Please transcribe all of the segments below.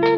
Hello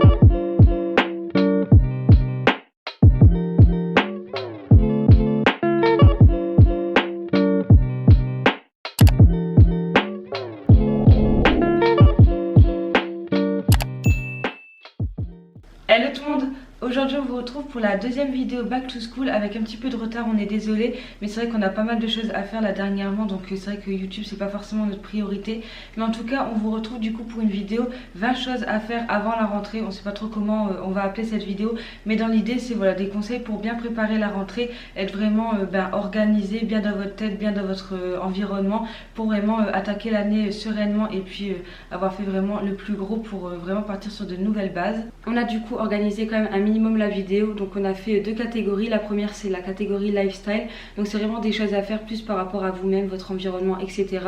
tout le monde! Aujourd'hui on vous retrouve pour la deuxième vidéo Back to School avec un petit peu de retard, on est désolé, mais c'est vrai qu'on a pas mal de choses à faire là dernièrement, donc c'est vrai que YouTube c'est pas forcément notre priorité, mais en tout cas on vous retrouve du coup pour une vidéo 20 choses à faire avant la rentrée. On sait pas trop comment on va appeler cette vidéo, mais dans l'idée c'est voilà des conseils pour bien préparer la rentrée, être vraiment organisé, bien dans votre tête, bien dans votre environnement, pour vraiment attaquer l'année sereinement et puis avoir fait vraiment le plus gros pour vraiment partir sur de nouvelles bases. On a du coup organisé quand même un minimum la vidéo, donc on a fait deux catégories. La première c'est la catégorie lifestyle, donc c'est vraiment des choses à faire plus par rapport à vous-même, votre environnement, etc.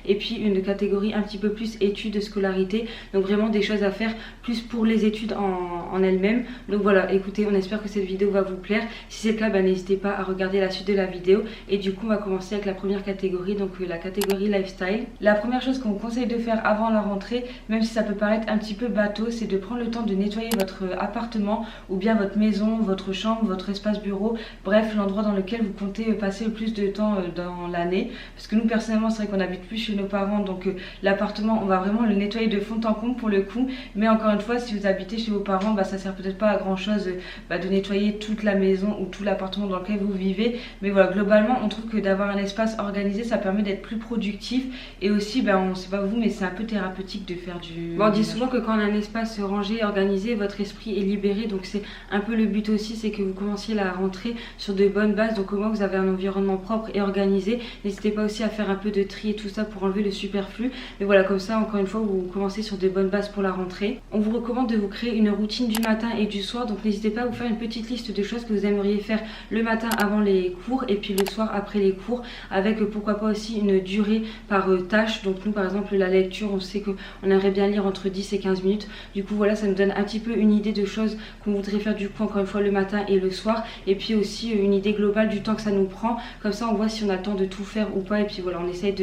Et puis une catégorie un petit peu plus études, scolarité, donc vraiment des choses à faire plus pour les études en elles-mêmes. Donc voilà, écoutez, on espère que cette vidéo va vous plaire. Si c'est le cas, n'hésitez pas à regarder la suite de la vidéo. Et du coup on va commencer avec la première catégorie, donc la catégorie lifestyle. La première chose qu'on vous conseille de faire avant la rentrée, même si ça peut paraître un petit peu bateau, c'est de prendre le temps de nettoyer votre appartement ou bien votre maison, votre chambre, votre espace bureau, bref l'endroit dans lequel vous comptez passer le plus de temps dans l'année. Parce que nous personnellement c'est vrai qu'on n'habite plus chez nos parents, donc l'appartement on va vraiment le nettoyer de fond en comble pour le coup. Mais encore une fois, si vous habitez chez vos parents, ça sert peut-être pas à grand chose de nettoyer toute la maison ou tout l'appartement dans lequel vous vivez. Mais voilà, globalement on trouve que d'avoir un espace organisé ça permet d'être plus productif. Et aussi on sait pas vous, mais c'est un peu thérapeutique de faire du... Bon, on dit souvent que quand on a un espace rangé, organisé, votre esprit est libéré, donc c'est un peu le but aussi, c'est que vous commenciez la rentrée sur de bonnes bases. Donc au moins vous avez un environnement propre et organisé. N'hésitez pas aussi à faire un peu de tri et tout ça pour enlever le superflu. Mais voilà, comme ça encore une fois vous commencez sur de bonnes bases pour la rentrée. On vous recommande de vous créer une routine du matin et du soir, donc n'hésitez pas à vous faire une petite liste de choses que vous aimeriez faire le matin avant les cours et puis le soir après les cours, avec pourquoi pas aussi une durée par tâche. Donc nous par exemple la lecture, on sait qu'on aimerait bien lire entre 10 et 15 minutes. Du coup voilà, ça nous donne un petit peu une idée de choses qu'on voudrait faire du coup encore une fois le matin et le soir, et puis aussi une idée globale du temps que ça nous prend. Comme ça on voit si on a le temps de tout faire ou pas, et puis voilà on essaye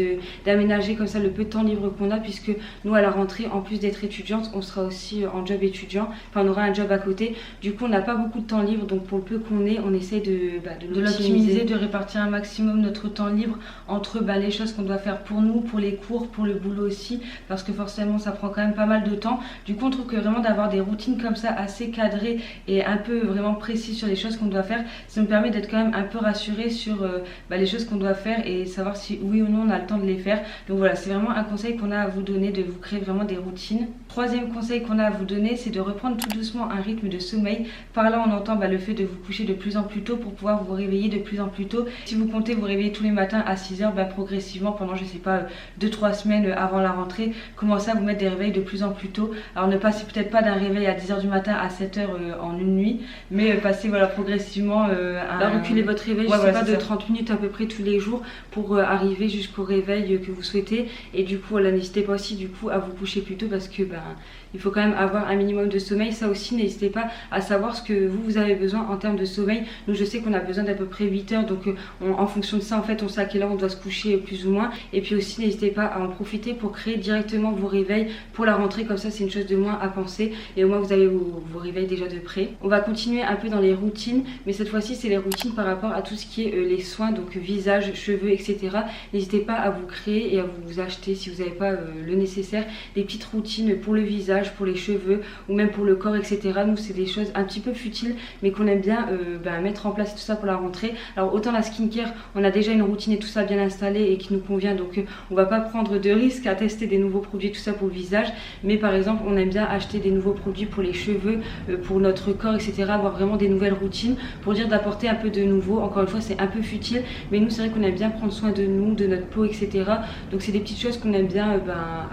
d'aménager comme ça le peu de temps libre qu'on a, puisque nous à la rentrée en plus d'être étudiante on sera aussi en job étudiant, enfin on aura un job à côté. Du coup on n'a pas beaucoup de temps libre, donc pour le peu qu'on ait on essaye de l'optimiser, de répartir un maximum notre temps libre entre les choses qu'on doit faire pour nous, pour les cours, pour le boulot aussi, parce que forcément ça prend quand même pas mal de temps. Du coup on trouve que vraiment d'avoir des routines comme ça assez cadrées et un peu vraiment précis sur les choses qu'on doit faire, ça nous permet d'être quand même un peu rassuré sur les choses qu'on doit faire et savoir si oui ou non on a le temps de les faire. Donc voilà, c'est vraiment un conseil qu'on a à vous donner, de vous créer vraiment des routines. Troisième conseil qu'on a à vous donner, c'est de reprendre tout doucement un rythme de sommeil. Par là on entend le fait de vous coucher de plus en plus tôt pour pouvoir vous réveiller de plus en plus tôt. Si vous comptez vous réveiller tous les matins à 6h, progressivement pendant je sais pas 2-3 semaines avant la rentrée, commencez à vous mettre des réveils de plus en plus tôt. Alors ne passez peut-être pas d'un réveil à 10h du matin à 7h en une nuit, mais passez progressivement à reculer votre réveil, je sais pas, de 30 minutes à peu près tous les jours pour arriver jusqu'au réveil que vous souhaitez. Et du coup n'hésitez pas aussi du coup à vous coucher plus tôt, parce que il faut quand même avoir un minimum de sommeil. Ça aussi n'hésitez pas à savoir ce que vous avez besoin en termes de sommeil. Nous je sais qu'on a besoin d'à peu près 8 heures, donc en fonction de ça en fait on sait à quelle heure on doit se coucher plus ou moins. Et puis aussi n'hésitez pas à en profiter pour créer directement vos réveils pour la rentrée, comme ça c'est une chose de moins à penser et au moins vous avez vos réveils déjà de près. On va continuer un peu dans les routines, mais cette fois-ci c'est les routines par rapport à tout ce qui est les soins, donc visage, cheveux, etc. N'hésitez pas à vous créer et à vous acheter, si vous n'avez pas le nécessaire, des petites routines pour le visage, pour les cheveux ou même pour le corps, etc. Nous c'est des choses un petit peu futiles mais qu'on aime bien mettre en place tout ça pour la rentrée. Alors autant la skincare, on a déjà une routine et tout ça bien installée et qui nous convient, donc on va pas prendre de risque à tester des nouveaux produits tout ça pour le visage. Mais par exemple on aime bien acheter des nouveaux produits pour les cheveux, pour notre corps, etc. Avoir vraiment des nouvelles routines pour dire d'apporter un peu de nouveau. Encore une fois c'est un peu futile, mais nous c'est vrai qu'on aime bien prendre soin de nous, de notre peau, etc. Donc c'est des petites choses qu'on aime bien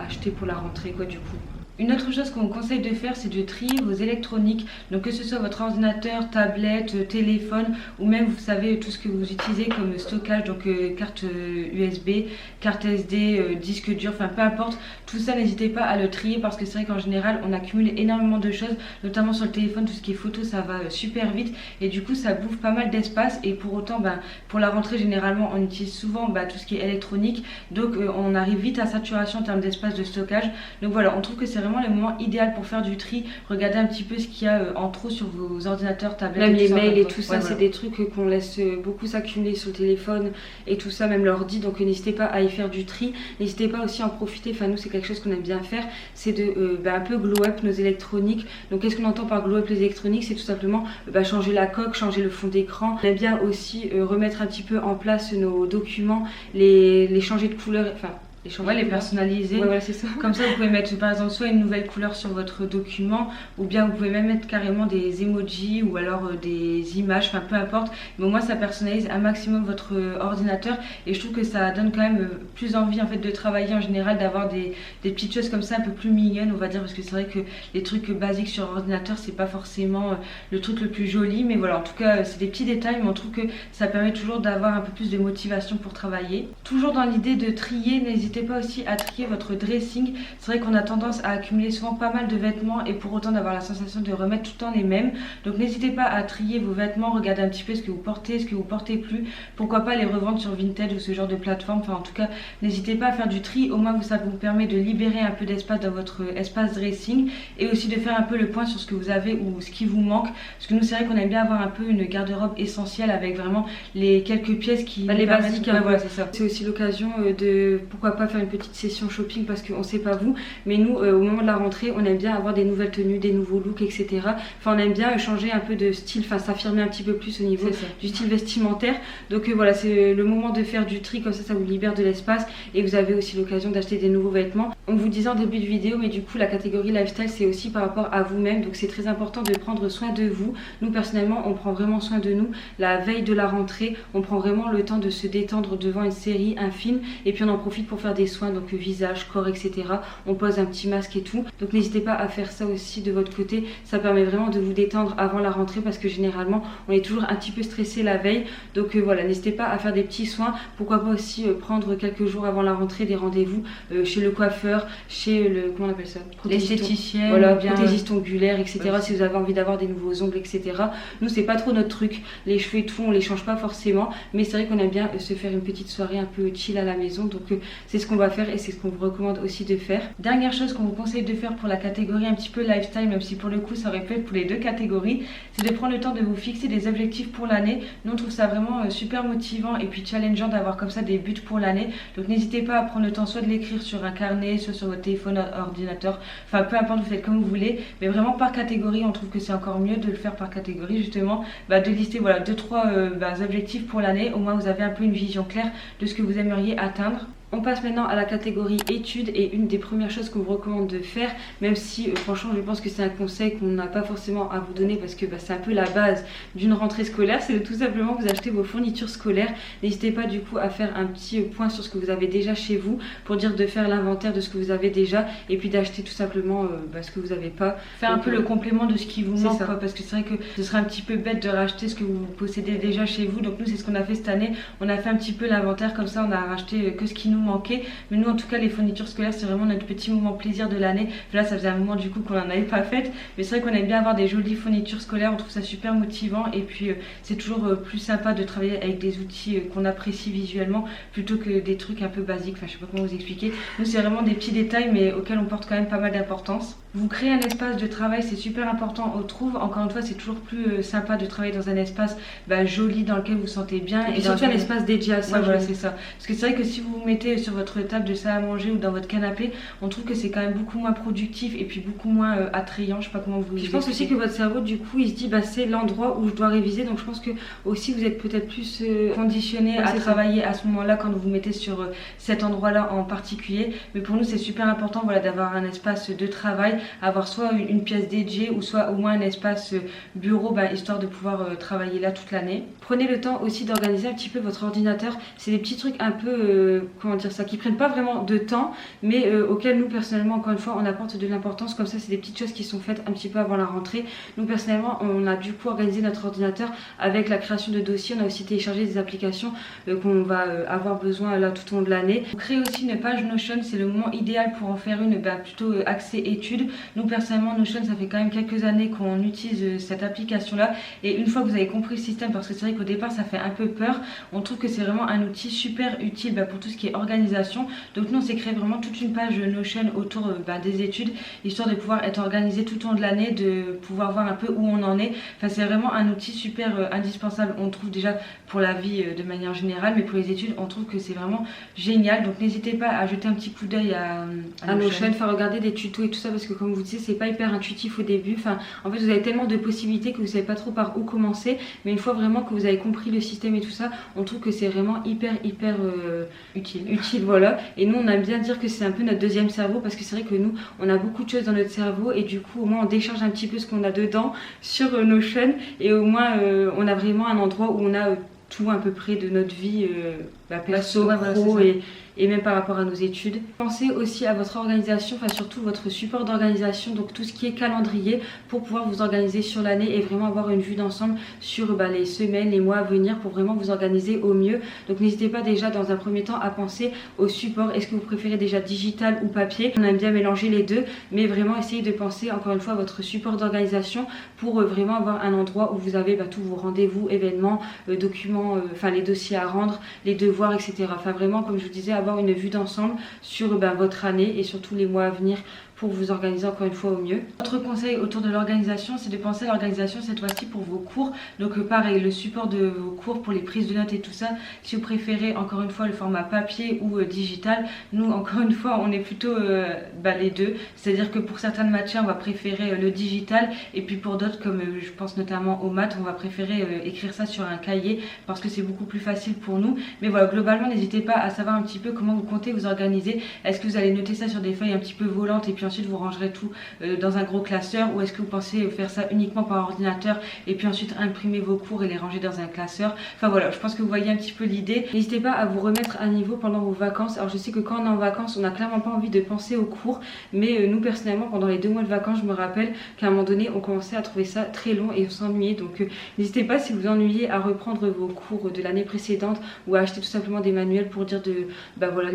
acheter pour la rentrée du coup. Une autre chose qu'on vous conseille de faire, c'est de trier vos électroniques, donc que ce soit votre ordinateur, tablette, téléphone ou même vous savez tout ce que vous utilisez comme stockage, donc carte USB, carte SD, disque dur, enfin peu importe, tout ça n'hésitez pas à le trier, parce que c'est vrai qu'en général on accumule énormément de choses, notamment sur le téléphone, tout ce qui est photo ça va super vite et du coup ça bouffe pas mal d'espace. Et pour autant pour la rentrée généralement on utilise souvent tout ce qui est électronique, donc on arrive vite à saturation en termes d'espace de stockage. Donc voilà, on trouve que c'est vraiment vraiment le moment idéal pour faire du tri, regarder un petit peu ce qu'il y a en trop sur vos ordinateurs, tablettes. Même les mails et tout ça, c'est des trucs qu'on laisse beaucoup s'accumuler sur le téléphone et tout ça, même l'ordi, donc n'hésitez pas à y faire du tri. N'hésitez pas aussi à en profiter, enfin nous c'est quelque chose qu'on aime bien faire, c'est de un peu glow up nos électroniques. Donc qu'est-ce qu'on entend par glow up les électroniques? C'est tout simplement changer la coque, changer le fond d'écran. On aime bien aussi remettre un petit peu en place nos documents, les changer de couleur, enfin les personnaliser. Ouais, voilà, c'est ça. Comme ça, vous pouvez mettre par exemple soit une nouvelle couleur sur votre document, ou bien vous pouvez même mettre carrément des emojis ou alors des images, enfin peu importe. Mais au moins, ça personnalise un maximum votre ordinateur et je trouve que ça donne quand même plus envie en fait de travailler en général, d'avoir des petites choses comme ça un peu plus mignonnes, on va dire, parce que c'est vrai que les trucs basiques sur ordinateur, c'est pas forcément le truc le plus joli, mais voilà, en tout cas, c'est des petits détails, mais on trouve que ça permet toujours d'avoir un peu plus de motivation pour travailler. Toujours dans l'idée de trier, n'hésitez pas aussi à trier votre dressing. C'est vrai qu'on a tendance à accumuler souvent pas mal de vêtements et pour autant d'avoir la sensation de remettre tout le temps les mêmes. Donc n'hésitez pas à trier vos vêtements, regardez un petit peu ce que vous portez, ce que vous portez plus. Pourquoi pas les revendre sur Vinted ou ce genre de plateforme. Enfin en tout cas, n'hésitez pas à faire du tri. Au moins ça vous permet de libérer un peu d'espace dans votre espace dressing et aussi de faire un peu le point sur ce que vous avez ou ce qui vous manque. Parce que nous c'est vrai qu'on aime bien avoir un peu une garde-robe essentielle avec vraiment les quelques pièces qui... les basiques. Ouais, voilà, c'est ça. C'est aussi l'occasion de pourquoi pas faire une petite session shopping parce qu'on sait pas vous, mais nous au moment de la rentrée on aime bien avoir des nouvelles tenues, des nouveaux looks, etc. Enfin on aime bien changer un peu de style, enfin s'affirmer un petit peu plus au niveau du style vestimentaire. Donc voilà, c'est le moment de faire du tri, comme ça vous libère de l'espace et vous avez aussi l'occasion d'acheter des nouveaux vêtements. On vous disait en début de vidéo, mais du coup la catégorie lifestyle c'est aussi par rapport à vous-même, donc c'est très important de prendre soin de vous. Nous personnellement on prend vraiment soin de nous la veille de la rentrée, on prend vraiment le temps de se détendre devant une série, un film et puis on en profite pour faire des soins, donc visage, corps, etc. On pose un petit masque et tout, donc n'hésitez pas à faire ça aussi de votre côté. Ça permet vraiment de vous détendre avant la rentrée parce que généralement on est toujours un petit peu stressé la veille, donc voilà, n'hésitez pas à faire des petits soins. Pourquoi pas aussi prendre quelques jours avant la rentrée des rendez-vous chez le coiffeur, chez le, comment on appelle ça, l'esthéticienne, voilà, prothésiste ongulaire, etc. Si vous avez envie d'avoir des nouveaux ongles, etc. Nous c'est pas trop notre truc, les cheveux et tout on les change pas forcément, mais c'est vrai qu'on aime bien se faire une petite soirée un peu chill à la maison, donc c'est ce qu'on va faire et c'est ce qu'on vous recommande aussi de faire. Dernière chose qu'on vous conseille de faire pour la catégorie un petit peu lifestyle, même si pour le coup ça aurait pu être pour les deux catégories, c'est de prendre le temps de vous fixer des objectifs pour l'année. Nous on trouve ça vraiment super motivant et puis challengeant d'avoir comme ça des buts pour l'année. Donc n'hésitez pas à prendre le temps soit de l'écrire sur un carnet, soit sur votre téléphone, ordinateur, enfin peu importe, vous faites comme vous voulez, mais vraiment par catégorie. On trouve que c'est encore mieux de le faire par catégorie, justement de lister voilà 2-3 objectifs pour l'année. Au moins vous avez un peu une vision claire de ce que vous aimeriez atteindre. On passe maintenant à la catégorie études et une des premières choses qu'on vous recommande de faire, même si franchement je pense que c'est un conseil qu'on n'a pas forcément à vous donner parce que c'est un peu la base d'une rentrée scolaire, c'est de tout simplement vous acheter vos fournitures scolaires. N'hésitez pas du coup à faire un petit point sur ce que vous avez déjà chez vous pour dire de faire l'inventaire de ce que vous avez déjà et puis d'acheter tout simplement ce que vous n'avez pas. Faire un peu le complément de ce qui vous manque, quoi, parce que c'est vrai que ce serait un petit peu bête de racheter ce que vous possédez déjà chez vous. Donc nous c'est ce qu'on a fait cette année, on a fait un petit peu l'inventaire, comme ça on a racheté que ce qui nous manquait. Mais nous en tout cas les fournitures scolaires c'est vraiment notre petit moment plaisir de l'année. Là ça faisait un moment du coup qu'on n'en avait pas fait, mais c'est vrai qu'on aime bien avoir des jolies fournitures scolaires, on trouve ça super motivant et puis c'est toujours plus sympa de travailler avec des outils qu'on apprécie visuellement plutôt que des trucs un peu basiques, enfin je sais pas comment vous expliquer. Nous c'est vraiment des petits détails mais auxquels on porte quand même pas mal d'importance. Vous créez un espace de travail, c'est super important on trouve, encore une fois c'est toujours plus sympa de travailler dans un espace joli dans lequel vous vous sentez bien et surtout un espace dédié à ça. Ouais, voilà c'est ça, parce que c'est vrai que si vous vous mettez sur votre table de salle à manger ou dans votre canapé, on trouve que c'est quand même beaucoup moins productif et puis beaucoup moins attrayant, je sais pas comment vous je pense aussi que votre cerveau du coup il se dit c'est l'endroit où je dois réviser, donc je pense que aussi vous êtes peut-être plus conditionné à travailler à ce moment là quand vous vous mettez sur cet endroit là en particulier. Mais pour nous c'est super important voilà, d'avoir un espace de travail, avoir soit une pièce dédiée ou soit au moins un espace bureau histoire de pouvoir travailler là toute l'année. Prenez le temps aussi d'organiser un petit peu votre ordinateur, c'est des petits trucs un peu comment dire ça, qui prennent pas vraiment de temps mais auxquels nous personnellement encore une fois on apporte de l'importance. Comme ça c'est des petites choses qui sont faites un petit peu avant la rentrée. Nous personnellement on a du coup organisé notre ordinateur avec la création de dossiers, on a aussi téléchargé des applications qu'on va avoir besoin là tout au long de l'année. On crée aussi une page Notion, c'est le moment idéal pour en faire une plutôt axée études. Nous personnellement Notion ça fait quand même quelques années qu'on utilise cette application là et une fois que vous avez compris le système, parce que c'est vrai qu'au départ ça fait un peu peur, on trouve que c'est vraiment un outil super utile pour tout ce qui est organisation organisation. Donc nous on s'est créé vraiment toute une page Notion autour des études, histoire de pouvoir être organisé tout au long de l'année, de pouvoir voir un peu où on en est. Enfin c'est vraiment un outil super indispensable, on trouve déjà pour la vie de manière générale, mais pour les études on trouve que c'est vraiment génial. Donc n'hésitez pas à jeter un petit coup d'œil à Notion, enfin regarder des tutos et tout ça, parce que comme vous disiez c'est pas hyper intuitif au début. Enfin en fait vous avez tellement de possibilités que vous savez pas trop par où commencer, mais une fois vraiment que vous avez compris le système et tout ça, on trouve que c'est vraiment hyper utile, voilà. Et nous on aime bien dire que c'est un peu notre deuxième cerveau, parce que c'est vrai que nous on a beaucoup de choses dans notre cerveau et du coup au moins on décharge un petit peu ce qu'on a dedans sur Notion, et au moins on a vraiment un endroit où on a tout à peu près de notre vie perso, pro et même par rapport à nos études. Pensez aussi à votre organisation, enfin surtout votre support d'organisation, donc tout ce qui est calendrier, pour pouvoir vous organiser sur l'année et vraiment avoir une vue d'ensemble sur les semaines, les mois à venir, pour vraiment vous organiser au mieux. Donc n'hésitez pas déjà dans un premier temps à penser au support. Est-ce que vous préférez déjà digital ou papier? On aime bien mélanger les deux, mais vraiment essayez de penser encore une fois à votre support d'organisation pour vraiment avoir un endroit où vous avez tous vos rendez-vous, événements, documents, enfin les dossiers à rendre, les devoirs, etc. Enfin vraiment, comme je vous disais, avoir une vue d'ensemble sur votre année et sur tous les mois à venir, pour vous organiser encore une fois au mieux. Autre conseil autour de l'organisation, c'est de penser à l'organisation cette fois-ci pour vos cours. Donc pareil, le support de vos cours pour les prises de notes et tout ça, si vous préférez encore une fois le format papier ou digital, nous encore une fois on est plutôt les deux. C'est-à-dire que pour certaines matières on va préférer le digital, et puis pour d'autres comme je pense notamment aux maths, on va préférer écrire ça sur un cahier parce que c'est beaucoup plus facile pour nous. Mais voilà, globalement n'hésitez pas à savoir un petit peu comment vous comptez vous organiser. Est-ce que vous allez noter ça sur des feuilles un petit peu volantes et puis ensuite vous rangerez tout dans un gros classeur, ou est-ce que vous pensez faire ça uniquement par ordinateur et puis ensuite imprimer vos cours et les ranger dans un classeur? Enfin voilà, je pense que vous voyez un petit peu l'idée. N'hésitez pas à vous remettre à niveau pendant vos vacances. Alors je sais que quand on est en vacances on n'a clairement pas envie de penser aux cours, mais nous personnellement pendant les 2 mois de vacances je me rappelle qu'à un moment donné on commençait à trouver ça très long et on s'ennuyait. Donc n'hésitez pas, si vous ennuyez, à reprendre vos cours de l'année précédente ou à acheter tout simplement des manuels pour dire de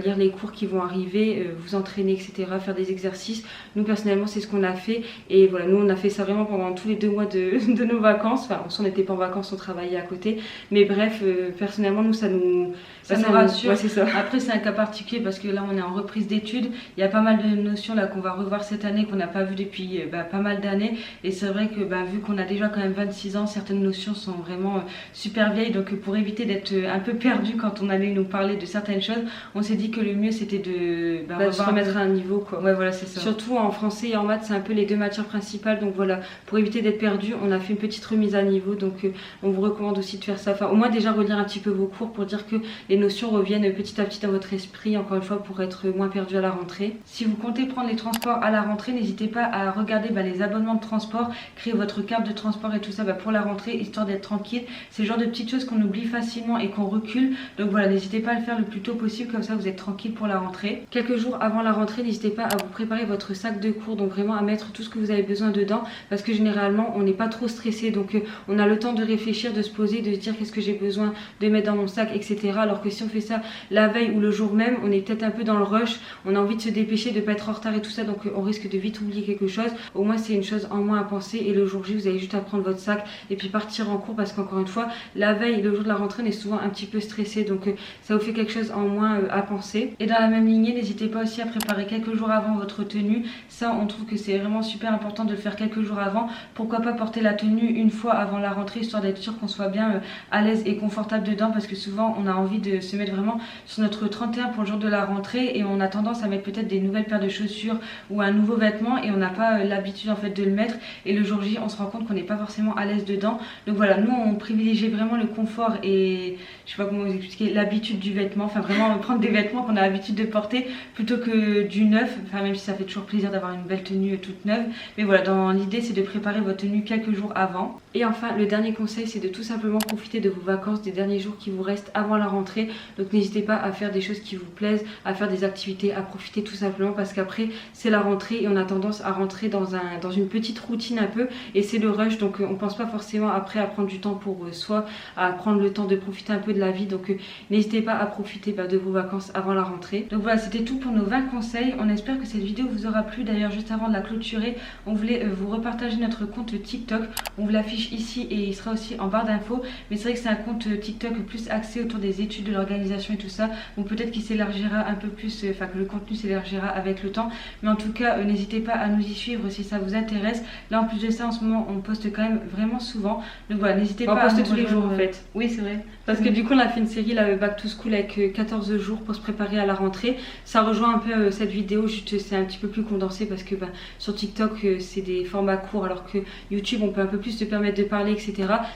lire les cours qui vont arriver, vous entraîner, etc., faire des exercices. Nous personnellement c'est ce qu'on a fait, et voilà, nous on a fait ça vraiment pendant tous les 2 mois de nos vacances. Enfin on n'était pas en vacances, on travaillait à côté, mais bref, personnellement nous ça nous rassure. Ouais, c'est ça. Après c'est un cas particulier parce que là on est en reprise d'études, il y a pas mal de notions là qu'on va revoir cette année qu'on n'a pas vu depuis pas mal d'années, et c'est vrai que vu qu'on a déjà quand même 26 ans, certaines notions sont vraiment super vieilles. Donc pour éviter d'être un peu perdu quand on allait nous parler de certaines choses, on s'est dit que le mieux c'était de se remettre à un niveau quoi. Ouais voilà, c'est ça. Surtout en français et en maths, c'est un peu les 2 matières principales, donc voilà, pour éviter d'être perdu on a fait une petite remise à niveau. Donc on vous recommande aussi de faire ça, enfin au moins déjà relire un petit peu vos cours pour dire que les notions reviennent petit à petit dans votre esprit, encore une fois pour être moins perdu à la rentrée. Si vous comptez prendre les transports à la rentrée, n'hésitez pas à regarder les abonnements de transport, créer votre carte de transport et tout ça pour la rentrée, histoire d'être tranquille. C'est le genre de petites choses qu'on oublie facilement et qu'on recule, donc voilà, n'hésitez pas à le faire le plus tôt possible, comme ça vous êtes tranquille pour la rentrée. Quelques jours avant la rentrée, n'hésitez pas à vous préparer votre sac de cours, donc vraiment à mettre tout ce que vous avez besoin dedans, parce que généralement on n'est pas trop stressé, donc on a le temps de réfléchir, de se poser, de se dire qu'est-ce que j'ai besoin de mettre dans mon sac, etc. Alors que si on fait ça la veille ou le jour même, on est peut-être un peu dans le rush, on a envie de se dépêcher, de pas être en retard et tout ça, donc on risque de vite oublier quelque chose. Au moins c'est une chose en moins à penser, et le jour J vous avez juste à prendre votre sac et puis partir en cours, parce qu'encore une fois la veille, le jour de la rentrée, on est souvent un petit peu stressé, donc ça vous fait quelque chose en moins à penser. Et dans la même lignée, n'hésitez pas aussi à préparer quelques jours avant votre tenue. Ça on trouve que c'est vraiment super important de le faire quelques jours avant. Pourquoi pas porter la tenue une fois avant la rentrée, histoire d'être sûr qu'on soit bien à l'aise et confortable dedans, parce que souvent on a envie de se mettre vraiment sur notre 31 pour le jour de la rentrée, et on a tendance à mettre peut-être des nouvelles paires de chaussures ou un nouveau vêtement, et on n'a pas l'habitude en fait de le mettre, et le jour J on se rend compte qu'on n'est pas forcément à l'aise dedans. Donc voilà, nous on privilégie vraiment le confort et je sais pas comment vous expliquer, l'habitude du vêtement, enfin vraiment prendre des vêtements qu'on a l'habitude de porter plutôt que du neuf, enfin même si ça fait toujours plaisir d'avoir une belle tenue toute neuve, mais voilà, dans l'idée c'est de préparer votre tenue quelques jours avant. Et enfin le dernier conseil, c'est de tout simplement profiter de vos vacances, des derniers jours qui vous restent avant la rentrée. Donc n'hésitez pas à faire des choses qui vous plaisent, à faire des activités, à profiter tout simplement, parce qu'après c'est la rentrée et on a tendance à rentrer dans une petite routine un peu, et c'est le rush, donc on pense pas forcément après à prendre du temps pour soi, à prendre le temps de profiter un peu de la vie. Donc n'hésitez pas à profiter de vos vacances avant la rentrée. Donc voilà, c'était tout pour nos 20 conseils. On espère que cette vidéo vous vous aura plu. D'ailleurs juste avant de la clôturer, on voulait vous repartager notre compte TikTok. On vous l'affiche ici et il sera aussi en barre d'infos. Mais c'est vrai que c'est un compte TikTok plus axé autour des études, de l'organisation et tout ça. Donc peut-être qu'il s'élargira un peu plus, enfin que le contenu s'élargira avec le temps. Mais en tout cas n'hésitez pas à nous y suivre si ça vous intéresse. Là en plus de ça en ce moment on poste quand même vraiment souvent. Donc voilà, n'hésitez pas à poster tous les jours en fait. Oui c'est vrai. Parce que du coup on a fait une série là, Back to School avec 14 jours pour se préparer à la rentrée. Ça rejoint un peu cette vidéo, juste c'est un petit peu plus condensé parce que sur TikTok c'est des formats courts alors que YouTube on peut un peu plus se permettre de parler etc.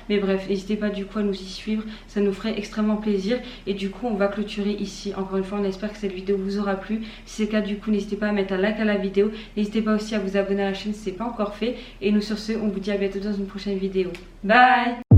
Mais bref, n'hésitez pas du coup à nous y suivre, ça nous ferait extrêmement plaisir. Et du coup on va clôturer ici. Encore une fois on espère que cette vidéo vous aura plu. Si c'est le cas du coup n'hésitez pas à mettre un like à la vidéo. N'hésitez pas aussi à vous abonner à la chaîne si ce n'est pas encore fait. Et nous sur ce on vous dit à bientôt dans une prochaine vidéo. Bye.